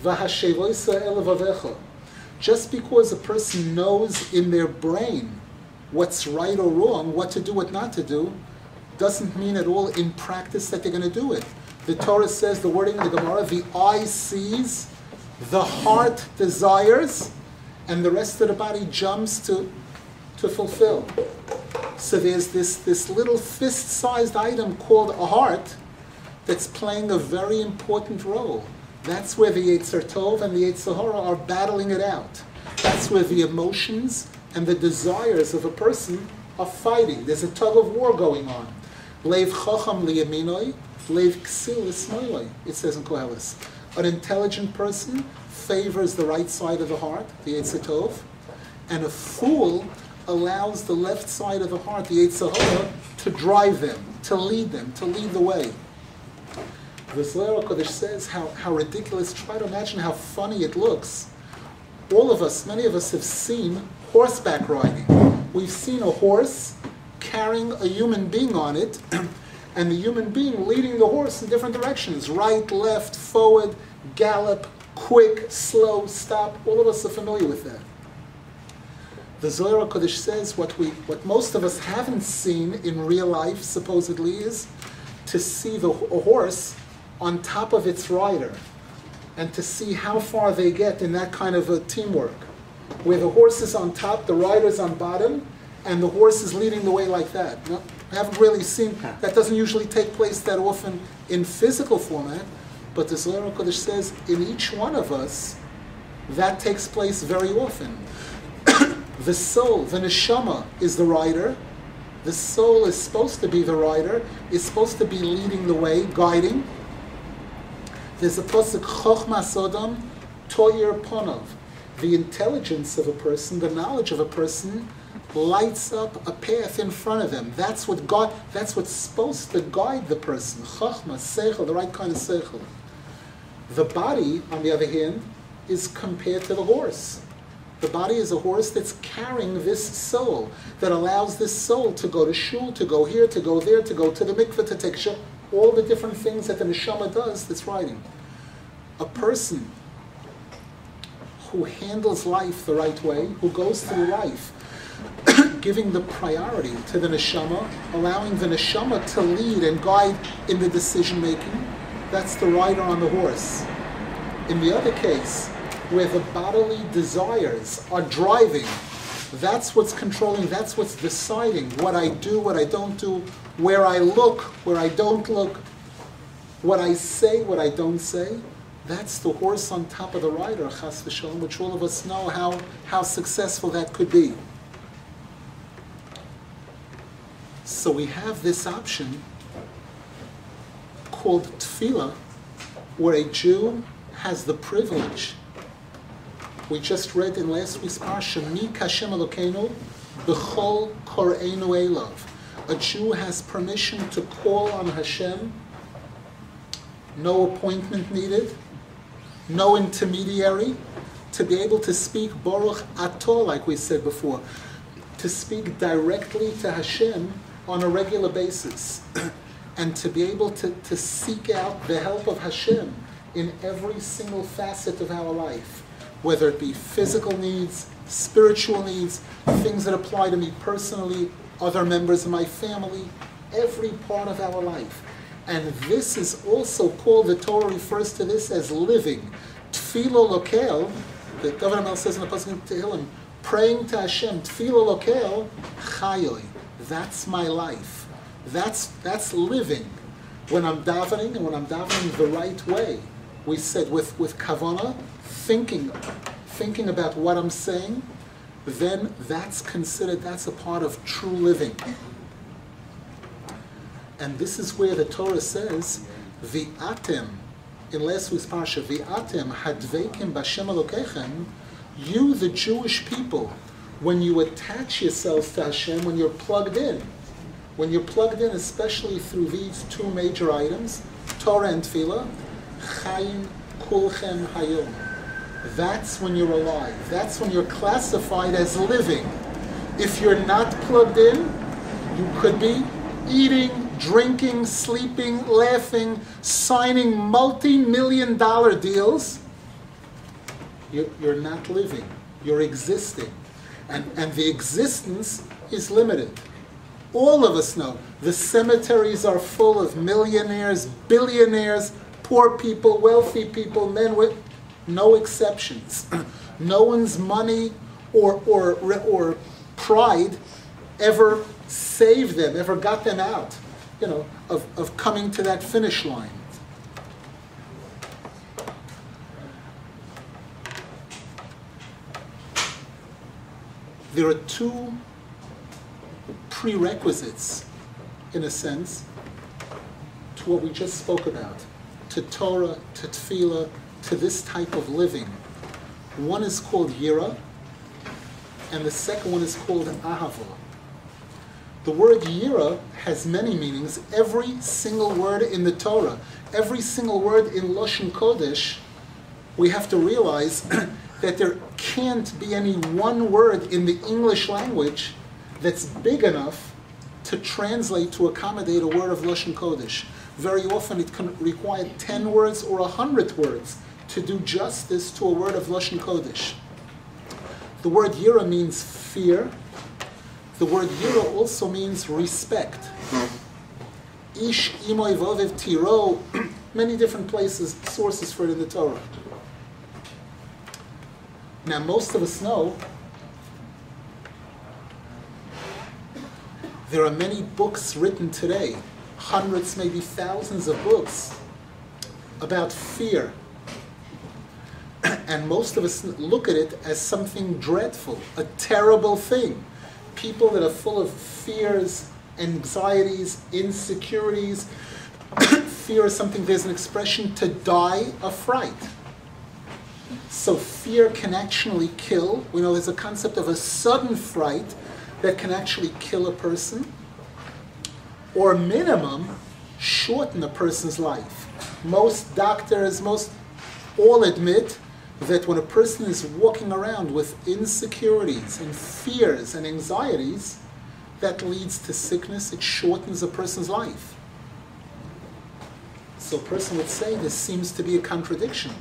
V'hashevoisa elevavecha. Just because a person knows in their brain what's right or wrong, what to do, what not to do, doesn't mean at all in practice that they're going to do it. The Torah says, the wording in the Gemara, the eye sees, the heart desires, and the rest of the body jumps to fulfill. So there's this little fist-sized item called a heart that's playing a very important role. That's where the Yetzer Tov and the Yetzer Hara are battling it out. That's where the emotions and the desires of a person are fighting. There's a tug of war going on. Leiv chacham liyaminoi, leiv ksil lismoiloi, it says in Koheles. An intelligent person favors the right side of the heart, the Yetzer Tov, and a fool allows the left side of the heart, the Yetzer Hara, to drive them, to lead the way. The Zohar HaKodesh says how ridiculous. Try to imagine how funny it looks. All of us, many of us have seen horseback riding. We've seen a horse carrying a human being on it, and the human being leading the horse in different directions. Right, left, forward, gallop, quick, slow, stop. All of us are familiar with that. The Zohar HaKodesh says what most of us haven't seen in real life, supposedly, is to see a horse on top of its rider, and to see how far they get in that kind of a teamwork, where the horse is on top, the rider's on bottom, and the horse is leading the way like that. No, I haven't really seen, that doesn't usually take place that often in physical format, but the Zohar HaKodesh says in each one of us, that takes place very often. The soul, the neshama, is the rider. The soul is supposed to be the rider, is supposed to be leading the way, guiding. There's a pasuk, Chochma Sodom, Toyer Ponov. The intelligence of a person, the knowledge of a person, lights up a path in front of them. That's what's supposed to guide the person. Chochma, Seichel, the right kind of Seichel. The body, on the other hand, is compared to the horse. The body is a horse that's carrying this soul, that allows this soul to go to shul, to go here, to go there, to go to the mikveh, to take shul, all the different things that the neshama does that's riding. A person who handles life the right way, who goes through life giving the priority to the neshama, allowing the neshama to lead and guide in the decision making, that's the rider on the horse. In the other case, where the bodily desires are driving, that's what's controlling, that's what's deciding what I do, what I don't do, where I look, where I don't look, what I say, what I don't say. That's the horse on top of the rider, chas v'shalom, which all of us know how successful that could be. So we have this option called tefillah, where a Jew has the privilege. We just read in last week's parsha, Mi kashem Elokeinu b'chol koreinu elav. A Jew has permission to call on Hashem, no appointment needed, no intermediary, to be able to speak Baruch Ato, like we said before, to speak directly to Hashem on a regular basis, and to be able to seek out the help of Hashem in every single facet of our life, whether it be physical needs, spiritual needs, things that apply to me personally, other members of my family, every part of our life. And this is also called, the Torah refers to this as living. Tefillah lokel, the David HaMelech says in the pasuk in Tehillim, praying to Hashem, tefillah lokel, chayoi. That's my life. That's living. When I'm davening, and when I'm davening the right way, we said with kavanah, thinking about what I'm saying, then that's considered, that's a part of true living. And this is where the Torah says, V'atem, in last week's parsha, V'atem hadveikim b'Hashem Elokechem, you, the Jewish people, when you attach yourselves to Hashem, when you're plugged in, especially through these two major items, Torah and Tefillah, Chaim Kulchem Hayom. That's when you're alive. That's when you're classified as living. If you're not plugged in, you could be eating, drinking, sleeping, laughing, signing multi-million-dollar deals, You're not living. You're existing. And the existence is limited. All of us know the cemeteries are full of millionaires, billionaires, poor people, wealthy people, men with no exceptions. No one's money or pride ever saved them, ever got them out, of coming to that finish line. There are two prerequisites, in a sense, to what we just spoke about, to Torah, to Tefillah, to this type of living. One is called Yira, and the second one is called Ahava. The word Yira has many meanings. Every single word in the Torah, every single word in Lashon Kodesh, we have to realize that there can't be any one word in the English language that's big enough to translate to accommodate a word of Lashon Kodesh. Very often it can require 10 words or 100 words to do justice to a word of Lashon Kodesh. The word Yira means fear. The word Yira also means respect. Ish imoy voviv tiro, many different places, sources for it in the Torah. Now, most of us know there are many books written today, hundreds, maybe thousands of books about fear. And most of us look at it as something dreadful, a terrible thing. People that are full of fears, anxieties, insecurities. Fear is something, there's an expression, to die of fright. So fear can actually kill. We know there's a concept of a sudden fright that can actually kill a person, or minimum, shorten a person's life. Most doctors, all admit that when a person is walking around with insecurities and fears and anxieties, that leads to sickness. It shortens a person's life. So a person would say this seems to be a contradiction.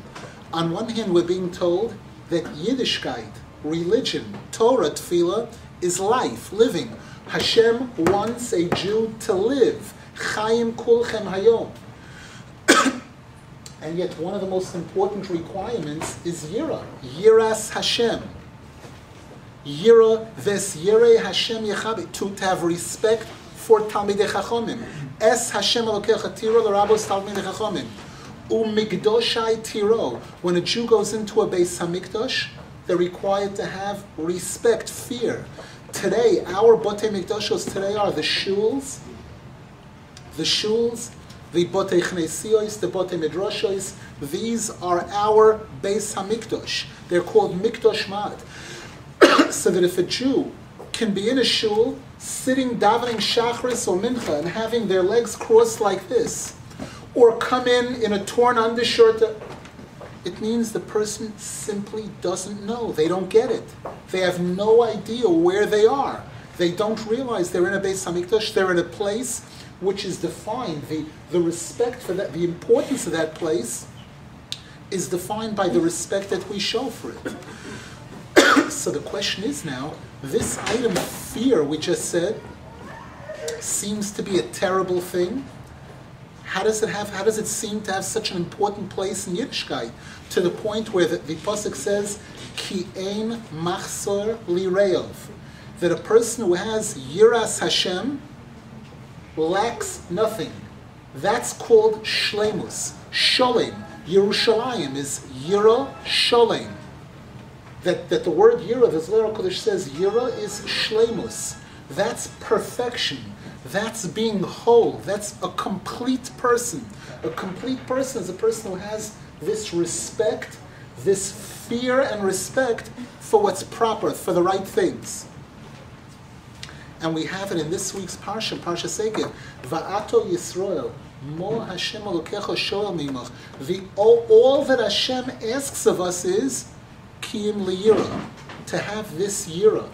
On one hand, we're being told that Yiddishkeit, religion, Torah, Tefillah, is life, living. Hashem wants a Jew to live. Chaim kulchem hayom. And yet one of the most important requirements is Yira. Yiras Hashem. Yira ves Yirei Hashem yechabi. To have respect for Talmidei Chachomim. Es Hashem Elokecha tiro l'rabos Talmidei Chachomim. Umigdoshai tiro. When a Jew goes into a Beis Hamikdash, they're required to have respect, fear. Today, our Botei Mikdashos today are the shuls, the Botei Chnesios, the Botei Midrashos. These are our Beis Hamikdash. They're called Mikdash Mad. So that if a Jew can be in a shul, sitting davening Shachris or Mincha and having their legs crossed like this, or come in a torn undershirt, it means the person simply doesn't know. They don't get it. They have no idea where they are. They don't realize they're in a Beis Hamikdash. They're in a place which is defined. The respect for that, the importance of that place is defined by the respect that we show for it. So the question is now, this item of fear we just said seems to be a terrible thing. How does it seem to have such an important place in Yiddishkeit, to the point where the pasuk says, Ki ein machzor lireov, that a person who has Yiras Hashem lacks nothing. That's called Shlemus. Sholem. Yerushalayim is Yira Sholem. That the word Yira, the Zohar Kodesh says, Yira is Shlemus. That's perfection. That's being whole. That's a complete person. A complete person is a person who has this respect, this fear and respect for what's proper, for the right things. And we have it in this week's Parsha, Parsha Sekev. Va'ato Yisrael, mo Hashem Elokecha shoel mimach. All that Hashem asks of us is kiyim liyira, to have this yira.